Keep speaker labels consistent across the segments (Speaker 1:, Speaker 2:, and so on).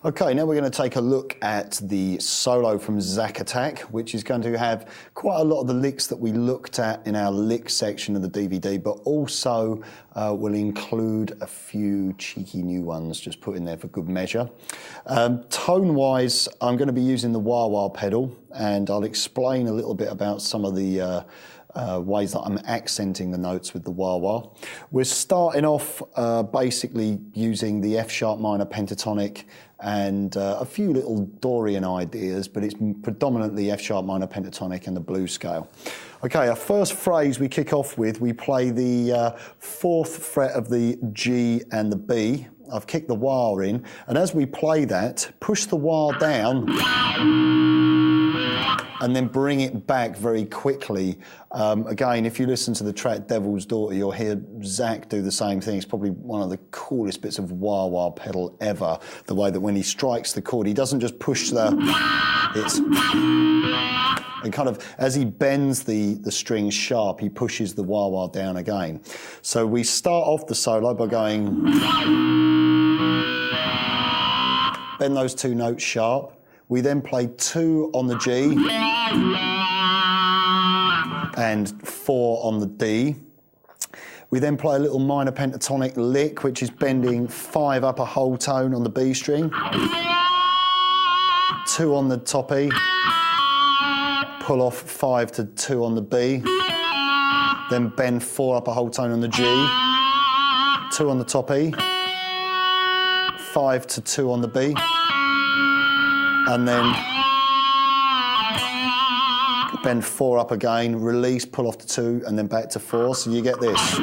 Speaker 1: Okay, now we're going to take a look at the solo from Zakk Attakk, which is going to have quite a lot of the licks that we looked at in our lick section of the DVD, but also will include a few cheeky new ones just put in there for good measure. Tone-wise, I'm going to be using the wah-wah pedal, and I'll explain a little bit about some of the ways that I'm accenting the notes with the wah-wah. We're starting off basically using the F sharp minor pentatonic and a few little Dorian ideas, but it's predominantly F sharp minor pentatonic and the blues scale. Okay, our first phrase we kick off with, we play the fourth fret of the G and the B. I've kicked the wah in, and as we play that, push the wah down and then bring it back very quickly. Again, if you listen to the track Devil's Daughter, you'll hear Zakk do the same thing. It's probably one of the coolest bits of wah-wah pedal ever, the way that when he strikes the chord, he doesn't just push and kind of, as he bends the strings sharp, he pushes the wah-wah down again. So we start off the solo by going, bend those two notes sharp. We then play 2 on the G and 4 on the D. We then play a little minor pentatonic lick, which is bending 5 up a whole tone on the B string, 2 on the top E, pull off 5 to 2 on the B, then bend 4 up a whole tone on the G, 2 on the top E, 5 to 2 on the B, and then bend 4 up again, release, pull off to 2, and then back to 4. So you get this. 2,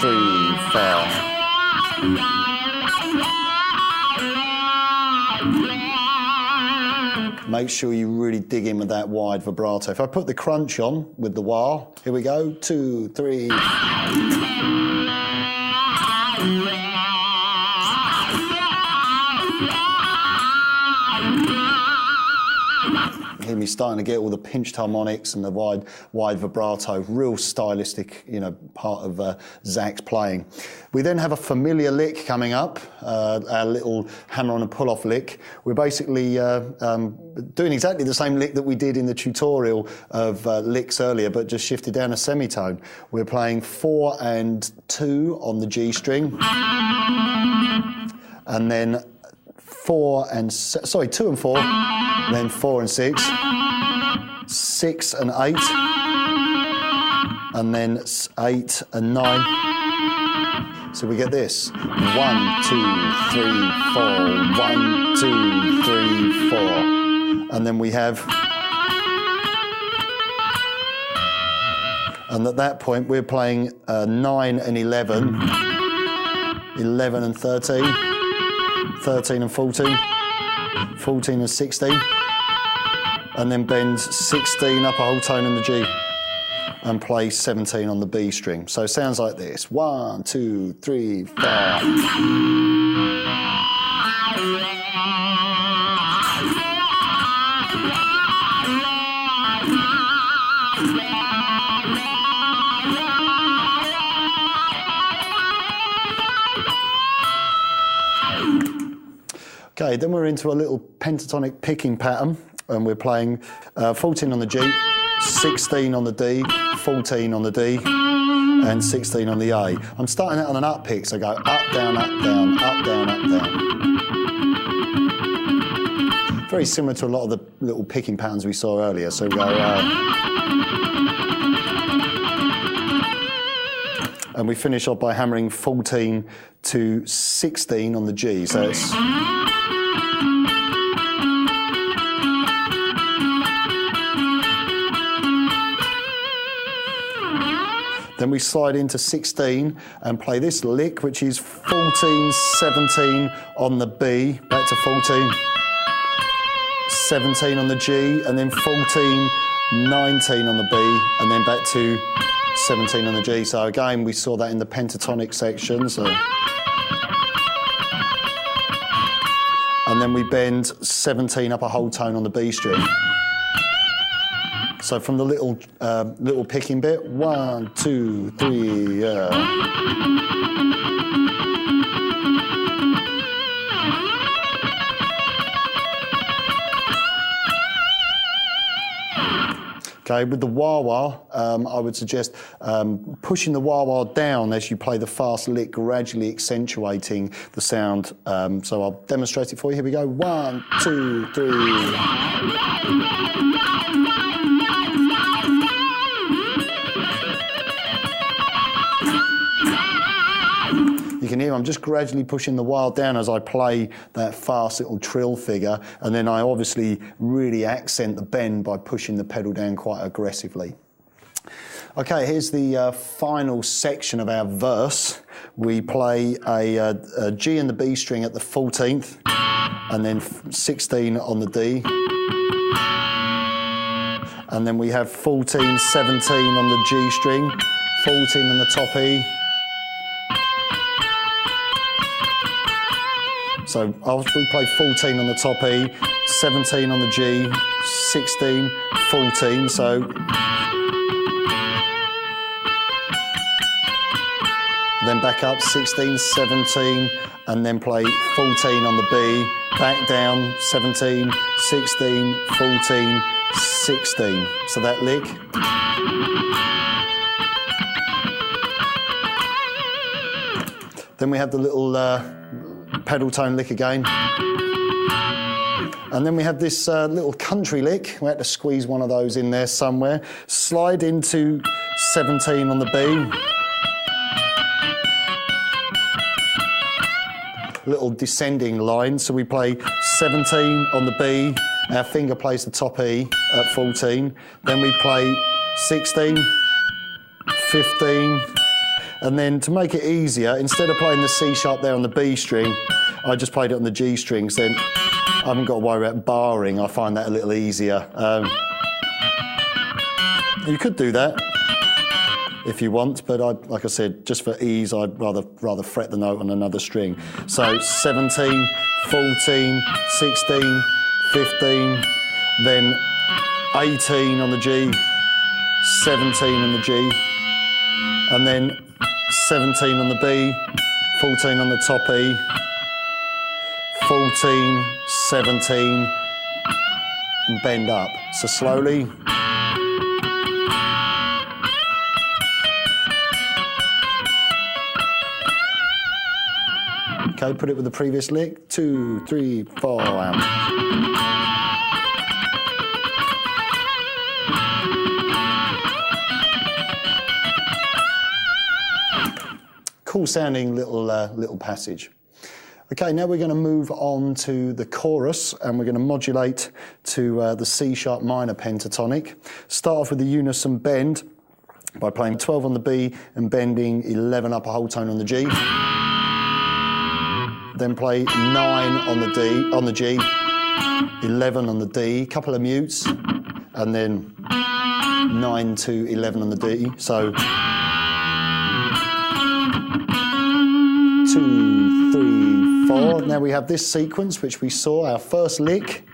Speaker 1: 3, 4. Make sure you really dig in with that wide vibrato. If I put the crunch on with the wah, here we go. 2, 3. He's starting to get all the pinched harmonics and the wide vibrato, real stylistic, part of Zakk's playing. We then have a familiar lick coming up, our little hammer on and pull off lick. We're basically doing exactly the same lick that we did in the tutorial of licks earlier, but just shifted down a semitone. We're playing 4 and 2 on the G string, and then 2 and 4, then 4 and 6, 6 and 8, and then 8 and 9. So we get this: 1, 2, 3, 4, 1, 2, 3, 4, and then we have. And at that point, we're playing 9 and 11, 11 and 13. 13 and 14, 14 and 16, and then bend 16 up a whole tone on the G and play 17 on the B string. So it sounds like this: 1, 2, 3, 4. Okay, then we're into a little pentatonic picking pattern, and we're playing 14 on the G, 16 on the D, 14 on the D, and 16 on the A. I'm starting out on an up pick, so I go up, down, up, down, up, down, up, down. Very similar to a lot of the little picking patterns we saw earlier. So we go, and we finish off by hammering 14 to 16 on the G. So it's. Then we slide into 16 and play this lick, which is 14, 17 on the B, back to 14, 17 on the G, and then 14, 19 on the B, and then back to 17 on the G. So again, we saw that in the pentatonic section. So. And then we bend 17 up a whole tone on the B string. So from the little picking bit, 1, 2, 3, Okay, with the wah-wah, I would suggest pushing the wah-wah down as you play the fast lick, gradually accentuating the sound. So I'll demonstrate it for you. Here we go. 1, 2, 3. You can hear I'm just gradually pushing the wah down as I play that fast little trill figure, and then I obviously really accent the bend by pushing the pedal down quite aggressively. Okay, here's the final section of our verse. We play a G and the B string at the 14th, and then 16 on the D. And then we have 14, 17 on the G string, 14 on the top E. So after we play 14 on the top E, 17 on the G, 16, 14, so then back up 16, 17, and then play 14 on the B, back down 17, 16, 14, 16. So that lick. Then we have the little pedal tone lick again. And then we have this little country lick. We had to squeeze one of those in there somewhere. Slide into 17 on the B. Little descending line. So we play 17 on the B. Our finger plays the top E at 14. Then we play 16, 15. And then to make it easier, instead of playing the C sharp there on the B string, I just played it on the G strings. Then I haven't got to worry about barring. I find that a little easier. You could do that if you want, but like I said, just for ease, I'd rather fret the note on another string. So 17, 14, 16, 15, then 18 on the G, 17 on the G, and then 17 on the B, 14 on the top E, 14, 17, and bend up. So slowly. Okay, put it with the previous lick. 2, 3, 4, and cool sounding little passage. Okay, now we're going to move on to the chorus, and we're going to modulate to the C sharp minor pentatonic. Start off with the unison bend by playing 12 on the B and bending 11 upper whole tone on the G. Then play 9 on the G, 11 on the D, couple of mutes, and then 9 to 11 on the D. So 2, 3, 4. Now we have this sequence which we saw, our first lick.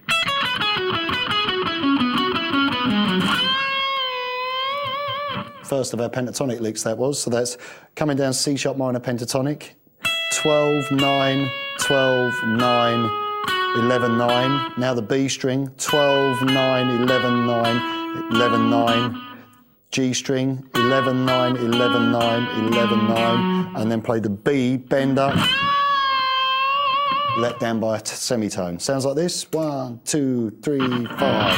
Speaker 1: First of our pentatonic licks that was. So that's coming down C sharp minor pentatonic. 12, 9, 12, 9, 11, 9. Now the B string. 12, 9, 11, 9, 11, 9. G string. 11, 9, 11, 9, 11, 9. And then play the B, bend up, let down by a semitone. Sounds like this. 1, 2, 3, 4.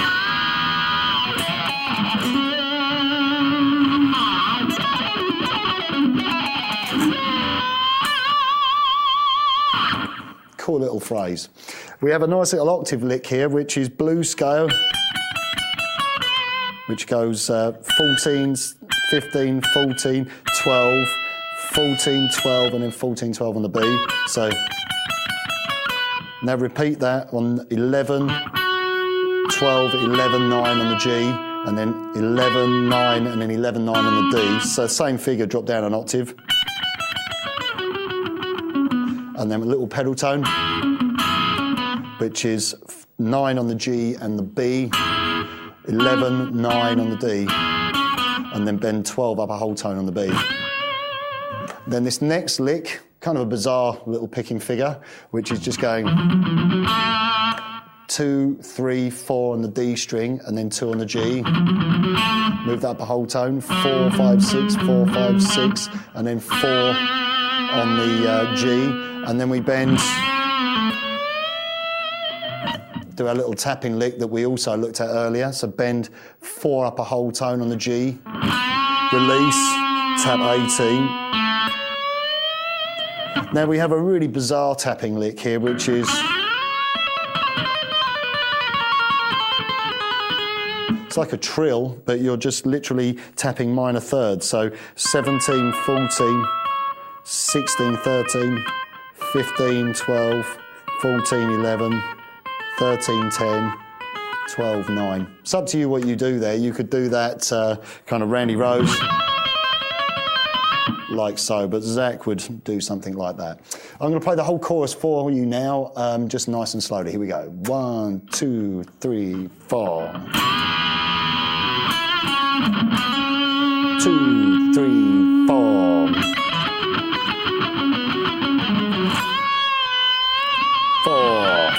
Speaker 1: Cool little phrase. We have a nice little octave lick here, which is blues scale, which goes 14, 15, 14, 12, 14, 12, and then 14, 12 on the B. So now repeat that on 11, 12, 11, 9 on the G, and then 11, 9, and then 11, 9 on the D. So same figure, drop down an octave. And then a little pedal tone, which is 9 on the G and the B, 11, 9 on the D, and then bend 12 up a whole tone on the B. Then this next lick, kind of a bizarre little picking figure, which is just going 2, 2, 3, 4 on the D string, and then 2 on the G. Move that up a whole tone. 4, 5, 6, 4, 5, 6, and then 4 on the G, and then we bend. Do our little tapping lick that we also looked at earlier. So bend 4 up a whole tone on the G. Release, tap 18. Now we have a really bizarre tapping lick here, which is, it's like a trill, but you're just literally tapping minor thirds. So 17, 14, 16, 13, 15, 12, 14, 11, 13, 10, 12, 9. It's up to you what you do there. You could do that kind of Randy Rose, like so, but Zakk would do something like that. I'm going to play the whole chorus for you now, just nice and slowly. Here we go. 1, 2, 3, 4. 2, 3, 4. 4.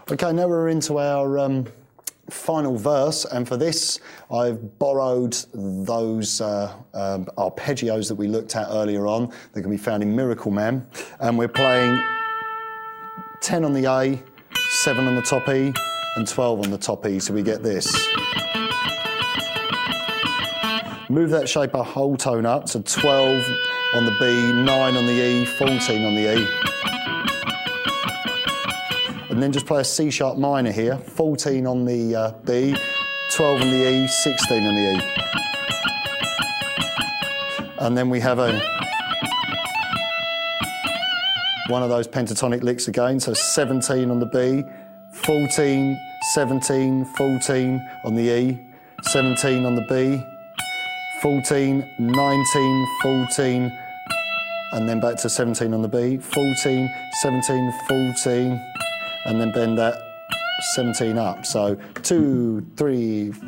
Speaker 1: Okay, now we're into our final verse, and for this I've borrowed those arpeggios that we looked at earlier on. They can be found in Miracle Man, and we're playing 10 on the A, 7 on the top E, and 12 on the top E, so we get this. Move that shape a whole tone up, so 12 on the B, 9 on the E, 14 on the E. And then just play a C sharp minor here, 14 on the B, 12 on the E, 16 on the E. And then we have one of those pentatonic licks again, so 17 on the B, 14, 17, 14 on the E, 17 on the B, 14, 19, 14, and then back to 17 on the B, 14, 17, 14, and then bend that 17 up. So 2, 3, 4.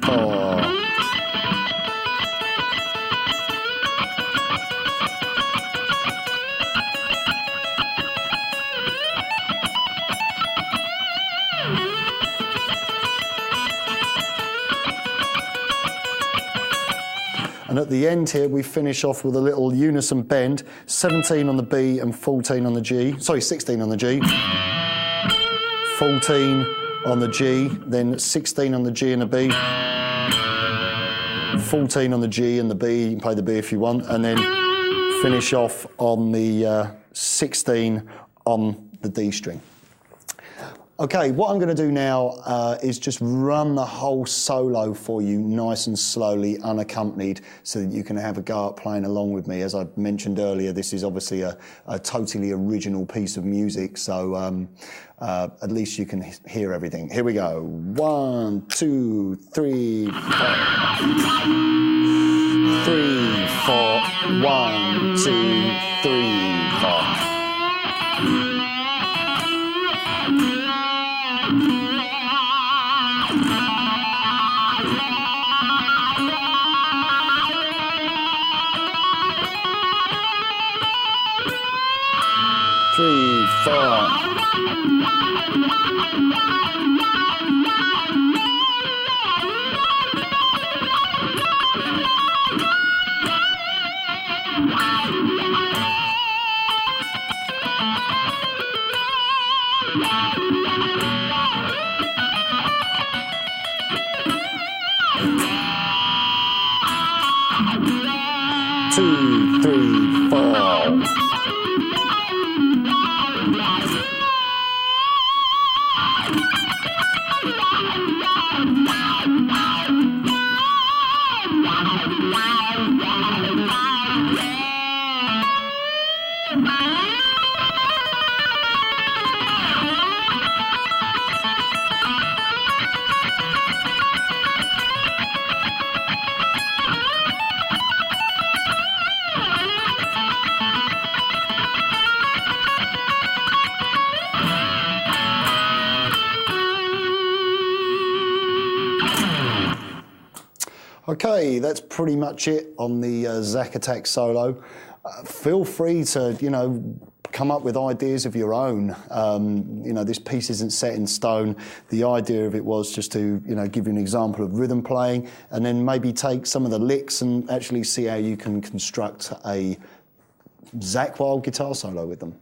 Speaker 1: And at the end here, we finish off with a little unison bend, 17 on the B and 14 on the G. Sorry, 16 on the G. 14 on the G, then 16 on the G and the B, 14 on the G and the B, you can play the B if you want, and then finish off on the 16 on the D string. Okay, what I'm going to do now is just run the whole solo for you nice and slowly, unaccompanied, so that you can have a go at playing along with me. As I mentioned earlier, this is obviously a totally original piece of music, so at least you can hear everything. Here we go. 1, 2, 3, 4. 3, 4. 1, 2, 3, 4. 3, 4. 2, 3, 4. 3, Okay, that's pretty much it on the Zakk Attakk solo. Feel free to, come up with ideas of your own. This piece isn't set in stone. The idea of it was just to, give you an example of rhythm playing, and then maybe take some of the licks and actually see how you can construct a Zakk Wylde guitar solo with them.